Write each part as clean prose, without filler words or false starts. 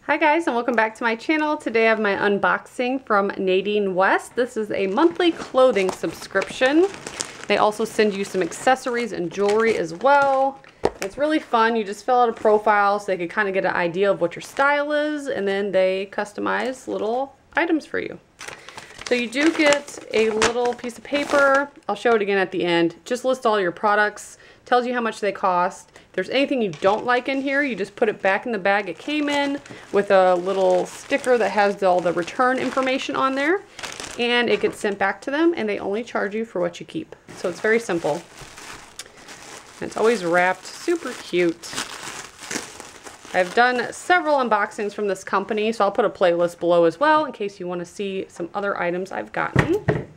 Hi guys, and welcome back to my channel. Today I have my unboxing from Nadine West. This is a monthly clothing subscription. They also send you some accessories and jewelry as well. It's really fun. You just fill out a profile so they can kind of get an idea of what your style is, and then they customize little items for you. So you do get a little piece of paper. I'll show it again at the end. Just lists all your products, tells you how much they cost. If there's anything you don't like in here, you just put it back in the bag it came in with a little sticker that has all the return information on there, and it gets sent back to them, and they only charge you for what you keep. So it's very simple. And it's always wrapped super cute. I've done several unboxings from this company, so I'll put a playlist below as well in case you want to see some other items I've gotten.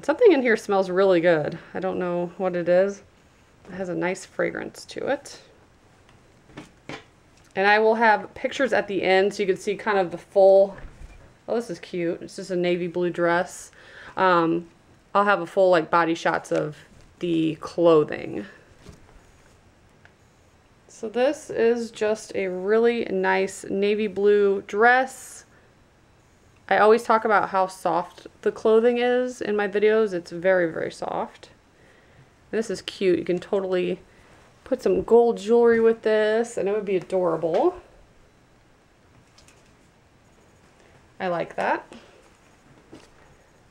Something in here smells really good. I don't know what it is. It has a nice fragrance to it. And I will have pictures at the end so you can see kind of the full... Oh, this is cute. It's just a navy blue dress. I'll have a full like body shots of the clothing. So this is just a really nice navy blue dress. I always talk about how soft the clothing is in my videos. It's very, very soft. And this is cute. You can totally put some gold jewelry with this and it would be adorable. I like that.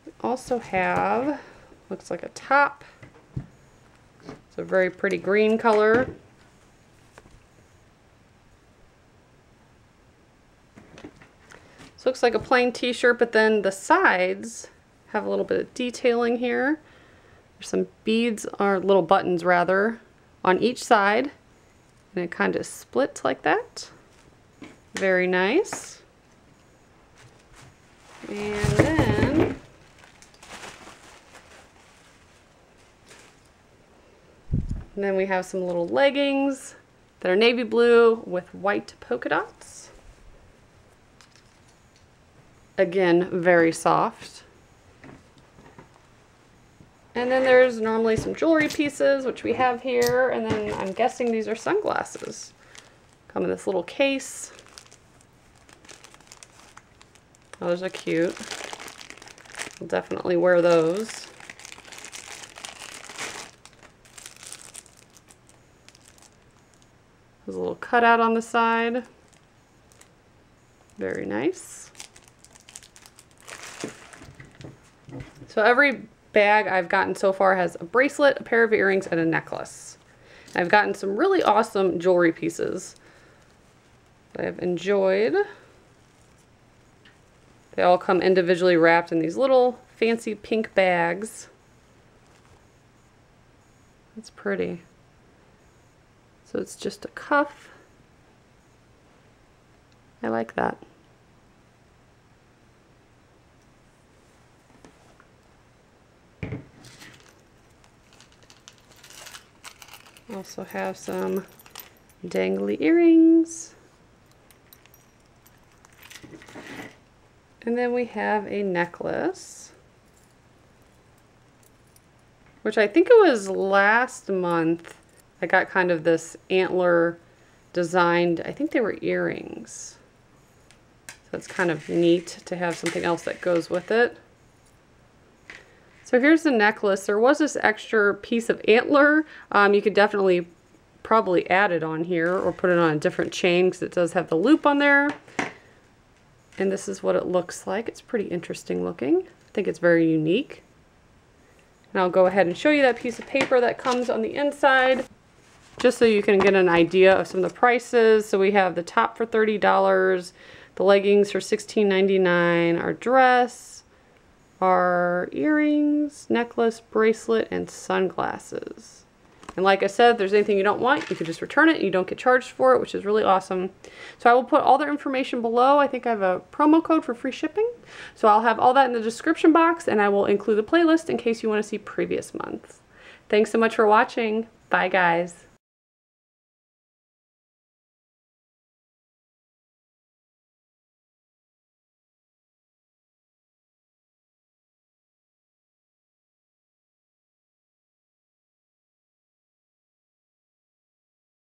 We also have, looks like a top. It's a very pretty green color. So it looks like a plain t-shirt, but then the sides have a little bit of detailing here. There's some beads, or little buttons rather, on each side. And it kind of splits like that. Very nice. And then we have some little leggings that are navy blue with white polka dots. Again, very soft. And then there's normally some jewelry pieces, which we have here, and then I'm guessing these are sunglasses. Come in this little case. Oh, those are cute. I'll definitely wear those. There's a little cutout on the side. Very nice. So every bag I've gotten so far has a bracelet, a pair of earrings, and a necklace. I've gotten some really awesome jewelry pieces that I've enjoyed. They all come individually wrapped in these little fancy pink bags. That's pretty. So it's just a cuff. I like that. Also have some dangly earrings. And then we have a necklace, which I think it was last month. I got kind of this antler designed, I think they were earrings. So it's kind of neat to have something else that goes with it. So here's the necklace. There was this extra piece of antler. You could definitely probably add it on here or put it on a different chain because it does have the loop on there. And this is what it looks like. It's pretty interesting looking. I think it's very unique. And I'll go ahead and show you that piece of paper that comes on the inside, just so you can get an idea of some of the prices. So we have the top for $30, the leggings for $16.99, our dress, our earrings, necklace, bracelet, and sunglasses. And like I said, if there's anything you don't want, you can just return it and you don't get charged for it, which is really awesome. So I will put all their information below. I think I have a promo code for free shipping. So I'll have all that in the description box, and I will include the playlist in case you want to see previous months. Thanks so much for watching. Bye guys.